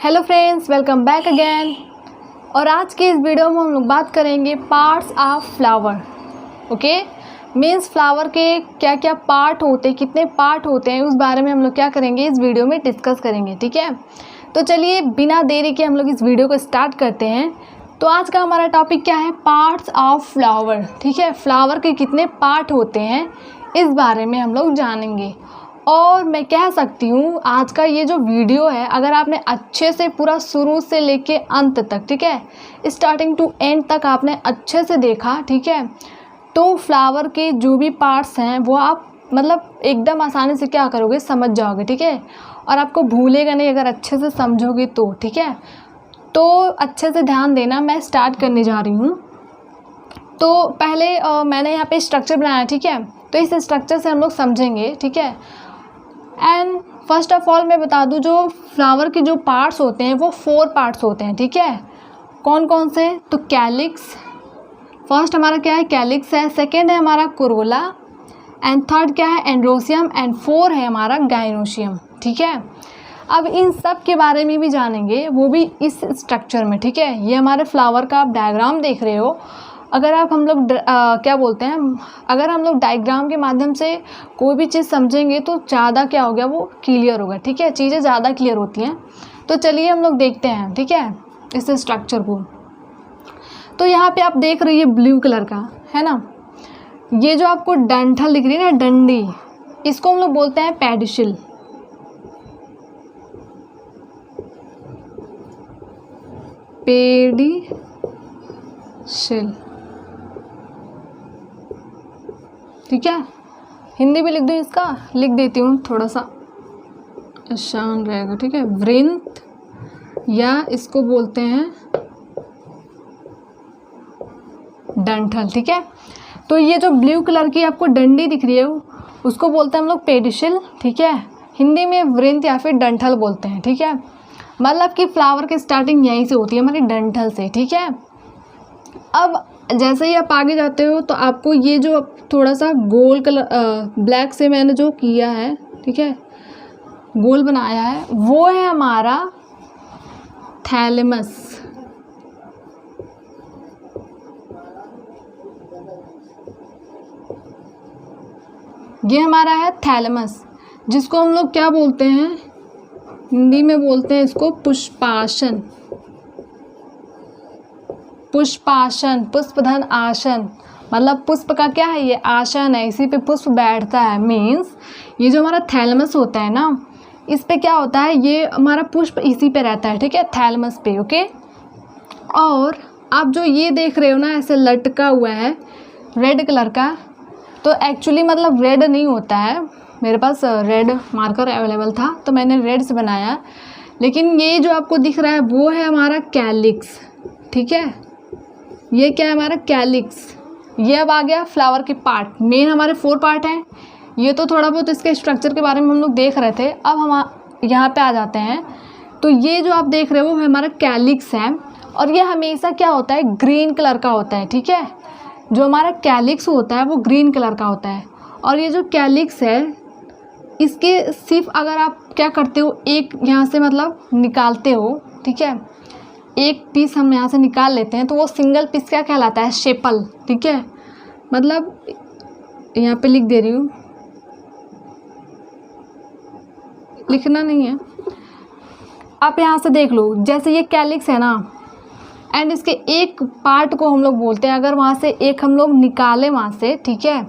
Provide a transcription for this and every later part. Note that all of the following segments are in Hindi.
Hello friends, welcome back again. और आज के इस वीडियो में हम लोग बात करेंगे parts of flower. Okay, means flower के क्या क्या पार्ट होते हैं, कितने पार्ट होते हैं, उस बारे में हम लोग क्या करेंगे इस वीडियो में डिस्कस करेंगे। ठीक है, तो चलिए बिना देरी के हम लोग इस वीडियो को स्टार्ट करते हैं। तो आज का हमारा टॉपिक क्या है, पार्ट्स ऑफ फ्लावर। ठीक है, फ्लावर के कितने पार्ट होते हैं इस बारे में हम लोग जानेंगे। और मैं कह सकती हूँ आज का ये जो वीडियो है, अगर आपने अच्छे से पूरा शुरू से लेके अंत तक, ठीक है, स्टार्टिंग टू एंड तक आपने अच्छे से देखा, ठीक है, तो फ्लावर के जो भी पार्ट्स हैं वो आप मतलब एकदम आसानी से क्या करोगे, समझ जाओगे। ठीक है, और आपको भूलेगा नहीं अगर अच्छे से समझोगे तो। ठीक है, तो अच्छे से ध्यान देना, मैं स्टार्ट करने जा रही हूँ। तो पहले मैंने यहाँ पे स्ट्रक्चर बनाया। ठीक है, तो इस स्ट्रक्चर से हम लोग समझेंगे। ठीक है, एंड फर्स्ट ऑफ ऑल मैं बता दूं, जो फ्लावर के जो पार्ट्स होते हैं वो 4 पार्ट्स होते हैं। ठीक है, कौन कौन से, तो कैलिक्स, फर्स्ट हमारा क्या है, कैलिक्स है, सेकंड है हमारा कोरोला, एंड थर्ड क्या है, एंड्रोसियम, एंड 4 है हमारा गाइनोसियम। ठीक है, अब इन सब के बारे में भी जानेंगे, वो भी इस स्ट्रक्चर में। ठीक है, ये हमारे फ्लावर का आप डायग्राम देख रहे हो। अगर आप हम लोग क्या बोलते हैं, अगर हम लोग डायग्राम के माध्यम से कोई भी चीज़ समझेंगे तो ज़्यादा क्या हो गया, वो क्लियर होगा। ठीक है, चीज़ें ज़्यादा क्लियर होती हैं। तो चलिए हम लोग देखते हैं, ठीक है, इस स्ट्रक्चर को। तो यहाँ पे आप देख रही है ब्लू कलर का है ना, ये जो आपको डंठल दिख रही है ना, डंडी, इसको हम लोग बोलते हैं पेडिशिल। पेडिशिल, ठीक है, हिंदी भी लिख दूँ, इसका लिख देती हूँ, थोड़ा सा आसान रहेगा। ठीक है, वृंत, या इसको बोलते हैं डंठल। ठीक है, तो ये जो ब्लू कलर की आपको डंडी दिख रही है उसको बोलते हैं हम लोग पेडिशिल। ठीक है, हिंदी में वृंत या फिर डंठल बोलते हैं। ठीक है, मतलब कि फ्लावर की स्टार्टिंग यहीं से होती है, हमारी डंठल से। ठीक है, अब जैसे ही आप आगे जाते हो तो आपको ये जो थोड़ा सा गोल कलर ब्लैक से मैंने जो किया है, ठीक है, गोल बनाया है, वो है हमारा थैलेमस। ये हमारा है थैलेमस, जिसको हम लोग क्या बोलते हैं, हिंदी में बोलते हैं इसको पुष्पासन। पुष्पासन, पुष्पधन आसन, मतलब पुष्प का क्या है, ये आसन है, इसी पे पुष्प बैठता है। मीन्स ये जो हमारा थैलेमस होता है ना, इस पे क्या होता है, ये हमारा पुष्प इसी पे रहता है। ठीक है, थैलेमस पे। ओके, और आप जो ये देख रहे हो ना, ऐसे लटका हुआ है रेड कलर का, तो एक्चुअली मतलब रेड नहीं होता है, मेरे पास रेड मार्कर अवेलेबल था तो मैंने रेड से बनाया, लेकिन ये जो आपको दिख रहा है वो है हमारा कैलिक्स। ठीक है, ये क्या है, हमारा कैलिक्स। ये अब आ गया फ्लावर के पार्ट, मेन हमारे 4 पार्ट हैं। ये तो थोड़ा बहुत इसके स्ट्रक्चर के बारे में हम लोग देख रहे थे। अब हम यहाँ पे आ जाते हैं। तो ये जो आप देख रहे हो वो हमारा कैलिक्स है, और ये हमेशा क्या होता है, ग्रीन कलर का होता है। ठीक है, जो हमारा कैलिक्स होता है वो ग्रीन कलर का होता है। और ये जो कैलिक्स है, इसके सिर्फ अगर आप क्या करते हो, एक यहाँ से मतलब निकालते हो, ठीक है, एक पीस हम यहाँ से निकाल लेते हैं, तो वो सिंगल पीस क्या कहलाता है, शेपल। ठीक है, मतलब यहाँ पे लिख दे रही हूँ, लिखना नहीं है, आप यहाँ से देख लो, जैसे ये कैलिक्स है ना, एंड इसके एक पार्ट को हम लोग बोलते हैं, अगर वहाँ से एक हम लोग निकालें वहाँ से, ठीक है,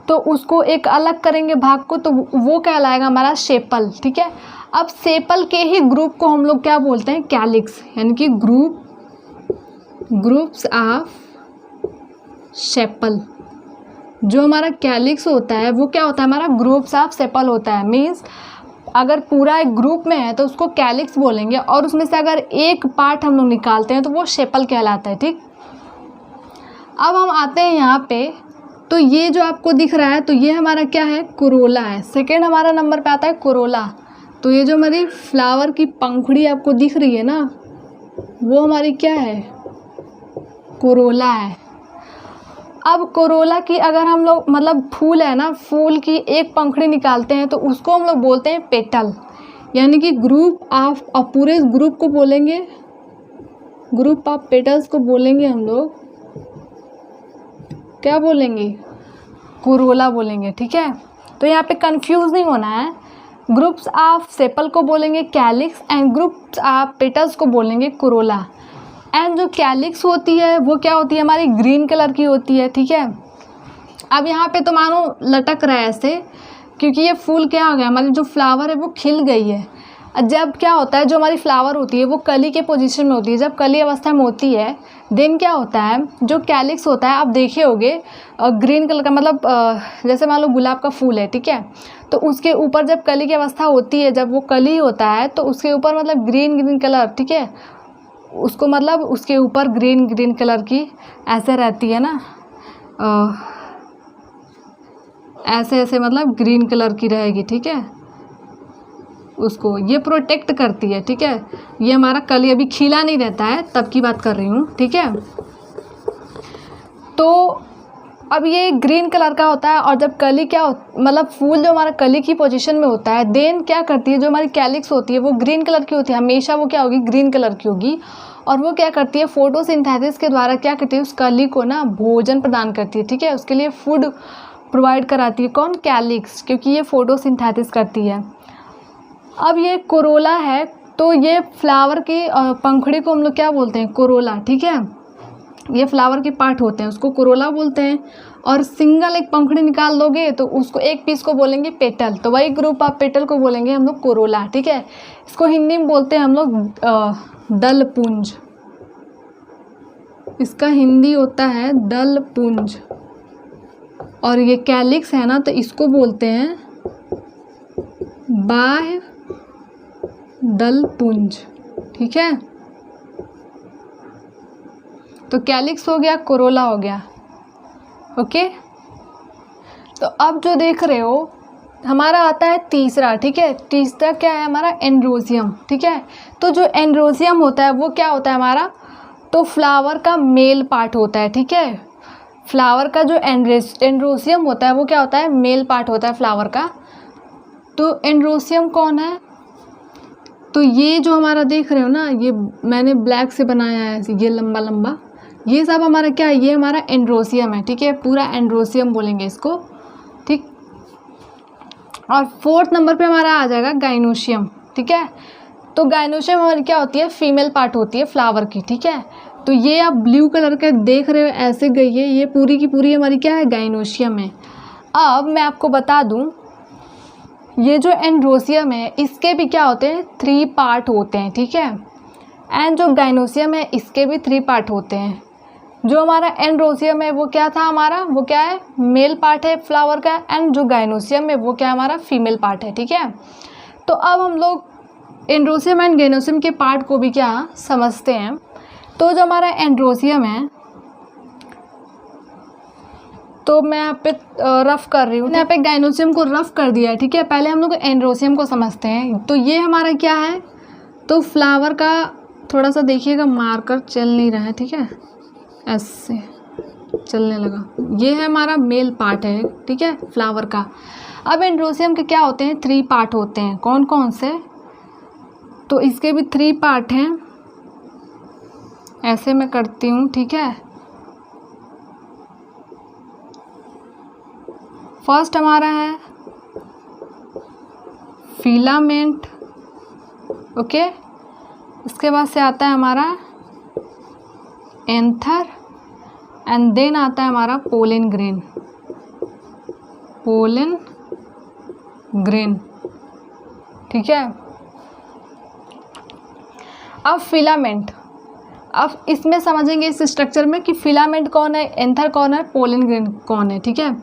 तो उसको एक अलग करेंगे भाग को, तो वो कहलाएगा हमारा शेपल। ठीक है, अब सेपल के ही ग्रुप को हम लोग क्या बोलते हैं, कैलिक्स, यानी कि ग्रुप्स ऑफ सेपल। जो हमारा कैलिक्स होता है वो क्या होता है, हमारा ग्रुप्स ऑफ सेपल होता है। मीन्स अगर पूरा एक ग्रुप में है तो उसको कैलिक्स बोलेंगे, और उसमें से अगर एक पार्ट हम लोग निकालते हैं तो वो सेपल कहलाता है। ठीक, अब हम आते हैं यहाँ पे, तो ये जो आपको दिख रहा है, तो ये हमारा क्या है, कोरोला है। सेकेंड हमारा नंबर पे आता है कोरोला। तो ये जो हमारी फ्लावर की पंखुड़ी आपको दिख रही है ना, वो हमारी क्या है, कोरोला है। अब कोरोला की अगर हम लोग मतलब फूल है ना, फूल की एक पंखुड़ी निकालते हैं तो उसको हम लोग बोलते हैं पेटल। यानी कि ग्रुप ऑफ, और पूरे ग्रुप को बोलेंगे, ग्रुप ऑफ पेटल्स को बोलेंगे हम लोग, क्या बोलेंगे, कोरोला बोलेंगे। ठीक है, तो यहाँ पे कंफ्यूज नहीं होना है। ग्रुप्स ऑफ सेपल को बोलेंगे calyx and groups of petals को बोलेंगे कोरोला। एंड जो कैलिक्स होती है वो क्या होती है, हमारी ग्रीन कलर की होती है। ठीक है, अब यहाँ पे तो मानो लटक रहा है ऐसे, क्योंकि ये फूल क्या हो गया, हमारी जो फ्लावर है वो खिल गई है। जब क्या होता है, जो हमारी फ्लावर होती है वो कली के पोजीशन में होती है, जब कली अवस्था में होती है देन क्या होता है, जो कैलिक्स होता है आप देखे होगे ग्रीन कलर का, मतलब जैसे मान लो गुलाब का फूल है। ठीक है, तो उसके ऊपर जब कली की अवस्था होती है, जब वो कली होता है तो उसके ऊपर मतलब ग्रीन ग्रीन कलर, ठीक है, उसको मतलब उसके ऊपर ग्रीन ग्रीन कलर की ऐसे रहती है ना, ऐसे ऐसे मतलब ग्रीन कलर की रहेगी। ठीक है, उसको ये प्रोटेक्ट करती है। ठीक है, ये हमारा कली अभी खिला नहीं रहता है तब की बात कर रही हूँ। ठीक है, तो अब ये ग्रीन कलर का होता है, और जब कली क्या मतलब फूल जो हमारा कली की पोजीशन में होता है देन क्या करती है, जो हमारी कैलिक्स होती है वो ग्रीन कलर की होती है, हमेशा वो क्या होगी, ग्रीन कलर की होगी। और वो क्या करती है, फोटोसिंथेसिस के द्वारा क्या करती है, उस कली को ना भोजन प्रदान करती है। ठीक है, उसके लिए फूड प्रोवाइड कराती है, कौन, कैलिक्स, क्योंकि ये फोटोसिंथेसिस करती है। अब ये कोरोला है, तो ये फ्लावर की पंखुड़ी को हम लोग क्या बोलते हैं, कोरोला। ठीक है, ये फ्लावर के पार्ट होते हैं उसको कोरोला बोलते हैं। और सिंगल एक पंखुड़ी निकाल लोगे तो उसको एक पीस को बोलेंगे पेटल, तो वही ग्रुप ऑफ पेटल को बोलेंगे हम लोग कोरोला। ठीक है, इसको हिंदी में बोलते हैं हम लोग दल पुंज, इसका हिंदी होता है दल पुंज। और ये कैलिक्स है ना, तो इसको बोलते हैं बाह्य दल पुंज। ठीक है, तो कैलिक्स हो गया, कोरोला हो गया। ओके, तो अब जो देख रहे हो हमारा आता है तीसरा। ठीक है, तीसरा क्या है हमारा, एंड्रोसियम। ठीक है, तो जो एंड्रोसियम होता है वो क्या होता है हमारा, तो फ्लावर का मेल पार्ट होता है। ठीक है, फ्लावर का जो एंड्रोसियम होता है वो क्या होता है, मेल पार्ट होता है फ्लावर का। तो एंड्रोसियम कौन है, तो ये जो हमारा देख रहे हो ना, ये मैंने ब्लैक से बनाया है, ये लंबा लंबा, ये सब हमारा क्या है, ये हमारा एंड्रोसियम है। ठीक है, पूरा एंड्रोसियम बोलेंगे इसको। ठीक, और फोर्थ नंबर पे हमारा आ जाएगा गाइनोशियम। ठीक है, तो गाइनोशियम हमारी क्या होती है, फीमेल पार्ट होती है फ्लावर की। ठीक है, तो ये आप ब्लू कलर का देख रहे हो ऐसे गई है, ये पूरी की पूरी हमारी क्या है, गाइनोशियम है। अब मैं आपको बता दूं, ये जो एंड्रोसियम है इसके भी क्या होते हैं, 3 पार्ट होते हैं। ठीक है, एंड जो गाइनोसियम है इसके भी 3 पार्ट होते हैं। जो हमारा एंड्रोसियम है वो क्या था हमारा, वो क्या है, मेल पार्ट है फ्लावर का, एंड जो गाइनोसियम है वो क्या हमारा, फीमेल पार्ट है। ठीक है, तो अब हम लोग एंड्रोसियम एंड गाइनोसियम के पार्ट को भी क्या समझते हैं। तो जो हमारा एंड्रोसियम है, तो मैं यहाँ पे रफ़ कर रही हूँ, यहाँ पे गाइनोसियम को रफ़ कर दिया है। ठीक है, पहले हम लोग एंड्रोसियम को समझते हैं। तो ये हमारा क्या है, तो फ्लावर का, थोड़ा सा देखिएगा मार्कर चल नहीं रहा है। ठीक है, ऐसे चलने लगा, ये है हमारा मेल पार्ट है। ठीक है, फ्लावर का। अब एंड्रोसियम के क्या होते हैं, 3 पार्ट होते हैं, कौन कौन से, तो इसके भी 3 पार्ट हैं। ऐसे मैं करती हूँ। ठीक है, फर्स्ट हमारा है फिलामेंट। ओके, इसके बाद से आता है हमारा एंथर, एंड देन आता है हमारा पोलन ग्रेन। Pollen grain. ठीक है, अब फिलामेंट, अब इसमें समझेंगे इस स्ट्रक्चर में कि फिलामेंट कौन है, एंथर कौन है, पोलन ग्रेन कौन है। ठीक है,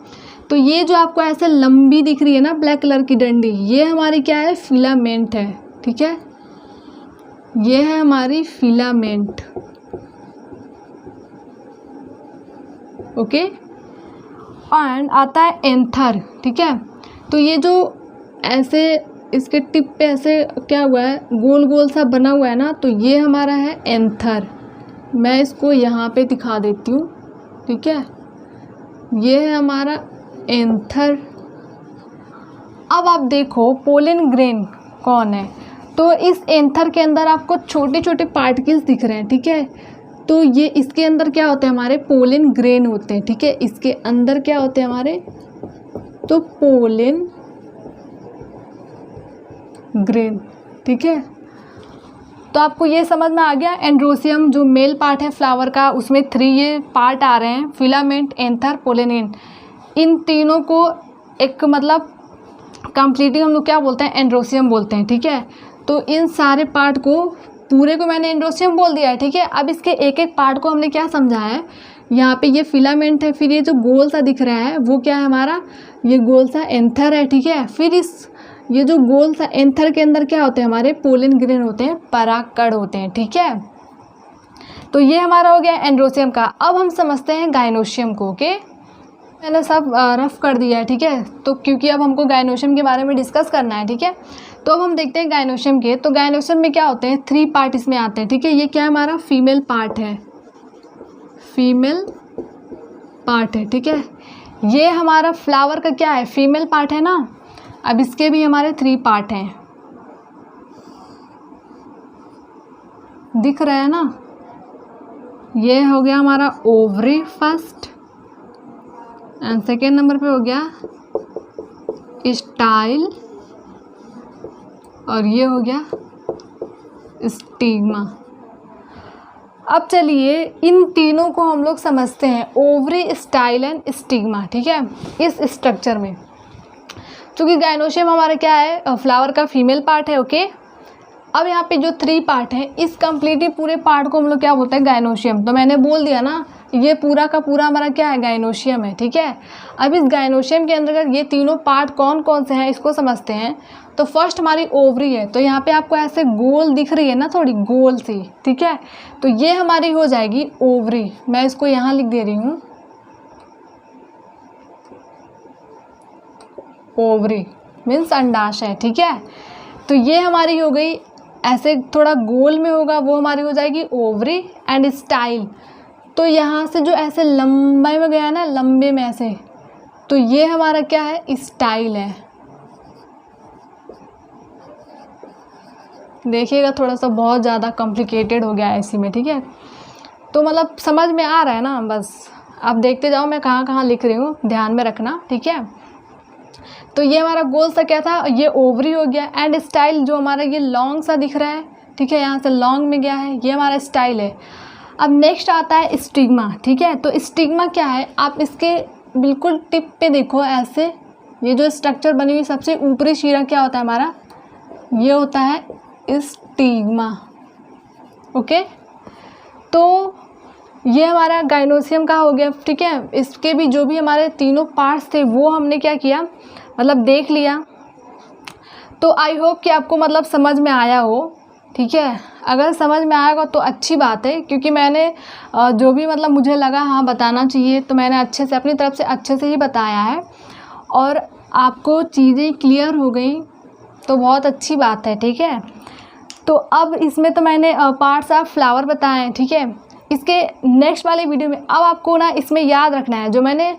तो ये जो आपको ऐसे लंबी दिख रही है ना ब्लैक कलर की डंडी, ये हमारी क्या है, फिलामेंट है। ठीक है, ये है हमारी फिलामेंट। ओके, एंड आता है एंथर। ठीक है, तो ये जो ऐसे इसके टिप पे ऐसे क्या हुआ है, गोल गोल सा बना हुआ है ना, तो ये हमारा है एंथर। मैं इसको यहाँ पे दिखा देती हूँ। ठीक है, ये है हमारा एंथर। अब आप देखो पोलन ग्रेन कौन है, तो इस एंथर के अंदर आपको छोटे छोटे पार्टिकल्स दिख रहे हैं, ठीक है। तो ये इसके अंदर क्या होते हैं, हमारे पोलन ग्रेन होते हैं, ठीक है। इसके अंदर क्या होते हैं हमारे, तो पोलन ग्रेन, ठीक है। तो आपको ये समझ में आ गया। एंड्रोसियम जो मेल पार्ट है फ्लावर का, उसमें 3 ये पार्ट आ रहे हैं, फिलामेंट, एंथर, पोलेनिन। इन तीनों को एक मतलब कंप्लीटली हम लोग क्या बोलते हैं, एंड्रोसियम बोलते हैं, ठीक है। तो इन सारे पार्ट को, पूरे को मैंने एंड्रोसियम बोल दिया है, ठीक है। अब इसके एक एक पार्ट को हमने क्या समझा है, यहाँ पे ये फिलामेंट है, फिर ये जो गोल सा दिख रहा है वो क्या है हमारा, ये गोल सा एंथर है, ठीक है। फिर ये जो गोल सा एंथर के अंदर क्या होते हैं, हमारे पोलन ग्रेन होते हैं, परागकण होते हैं, ठीक है। तो ये हमारा हो गया एंड्रोसियम का। अब हम समझते हैं गायनोशियम को, ओके। मैंने सब रफ कर दिया है, ठीक है। तो क्योंकि अब हमको गायनोशियम के बारे में डिस्कस करना है, ठीक है। तो अब हम देखते हैं गायनोशियम के। तो गायनोशियम में क्या होते हैं, 3 पार्ट इसमें आते हैं, ठीक है। ये क्या है हमारा, फीमेल पार्ट है, फीमेल पार्ट है, ठीक है। ये हमारा फ्लावर का क्या है, फीमेल पार्ट है ना। अब इसके भी हमारे 3 पार्ट हैं, दिख रहा है ना। ये हो गया हमारा ovary first, and second number पे हो गया स्टाइल, और ये हो गया स्टिग्मा। अब चलिए इन तीनों को हम लोग समझते हैं, ओवरी, स्टाइल एंड स्टिग्मा, ठीक है। इस स्ट्रक्चर में क्योंकि गायनोशियम हमारा क्या है, फ्लावर का फीमेल पार्ट है, ओके। अब यहाँ पे जो 3 पार्ट हैं, इस कम्प्लीटली पूरे पार्ट को हम लोग क्या बोलते हैं, गायनोशियम। तो मैंने बोल दिया ना, ये पूरा का पूरा हमारा क्या है, गायनोशियम है, ठीक है। अब इस गायनोशियम के अंदर ये तीनों पार्ट कौन कौन से हैं, इसको समझते हैं। तो फर्स्ट हमारी ओवरी है, तो यहाँ पे आपको ऐसे गोल दिख रही है ना, थोड़ी गोल सी, ठीक है। तो ये हमारी हो जाएगी ओवरी। मैं इसको यहाँ लिख दे रही हूँ, ओवरी मीन्स अंडाशय, ठीक है। तो ये हमारी हो गई, ऐसे थोड़ा गोल में होगा वो हमारी हो जाएगी ओवरी। एंड स्टाइल, तो यहाँ से जो ऐसे लंबाई में गया ना, लंबे में ऐसे, तो ये हमारा क्या है, स्टाइल है। देखिएगा थोड़ा सा बहुत ज़्यादा कॉम्प्लिकेटेड हो गया है इसी में, ठीक है। तो मतलब समझ में आ रहा है ना, बस आप देखते जाओ मैं कहाँ कहाँ लिख रही हूँ, ध्यान में रखना, ठीक है। तो ये हमारा गोल सा क्या था, ये ओवरी हो गया। एंड स्टाइल जो हमारा ये लॉन्ग सा दिख रहा है, ठीक है, यहाँ से लॉन्ग में गया है, ये हमारा स्टाइल है। अब नेक्स्ट आता है स्टिग्मा, ठीक है। तो स्टिग्मा क्या है, आप इसके बिल्कुल टिप पे देखो, ऐसे ये जो स्ट्रक्चर बनी हुई सबसे ऊपरी शिरा क्या होता है हमारा, ये होता है स्टिग्मा, ओके। तो ये हमारा गायनोशियम का हो गया, ठीक है। इसके भी जो भी हमारे तीनों पार्ट्स थे वो हमने क्या किया, मतलब देख लिया। तो आई होप कि आपको मतलब समझ में आया हो, ठीक है। अगर समझ में आएगा तो अच्छी बात है, क्योंकि मैंने जो भी मतलब मुझे लगा हाँ बताना चाहिए, तो मैंने अच्छे से अपनी तरफ से अच्छे से ही बताया है, और आपको चीज़ें क्लियर हो गई तो बहुत अच्छी बात है, ठीक है। तो अब इसमें तो मैंने पार्ट्स ऑफ फ्लावर बताए हैं, ठीक है। इसके नेक्स्ट वाले वीडियो में अब आपको ना इसमें याद रखना है, जो मैंने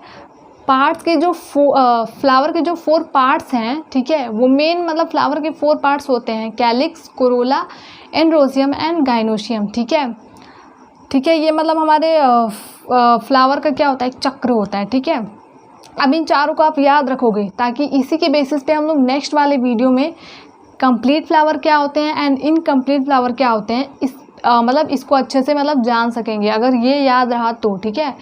पार्ट्स के जो फ्लावर के जो 4 पार्ट्स हैं, ठीक है, वो मेन मतलब फ्लावर के 4 पार्ट्स होते हैं, calyx, Corolla, androecium and gynoecium, ठीक है, ठीक है। ये मतलब हमारे फ्लावर का क्या होता है, एक चक्र होता है, ठीक है। अब इन चारों को आप याद रखोगे, ताकि इसी के बेसिस पे हम लोग नेक्स्ट वाले वीडियो में कंप्लीट फ्लावर क्या होते हैं एंड इनकम्प्लीट फ्लावर क्या होते हैं, इस मतलब इसको अच्छे से मतलब जान सकेंगे, अगर ये याद रहा तो, ठीक है।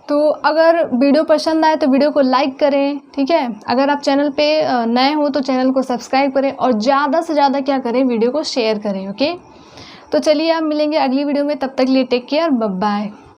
तो अगर वीडियो पसंद आए तो वीडियो को लाइक करें, ठीक है। अगर आप चैनल पे नए हो तो चैनल को सब्सक्राइब करें, और ज़्यादा से ज़्यादा क्या करें, वीडियो को शेयर करें, ओके। तो चलिए आप मिलेंगे अगली वीडियो में, तब तक के लिए टेक केयर, बाय बाय।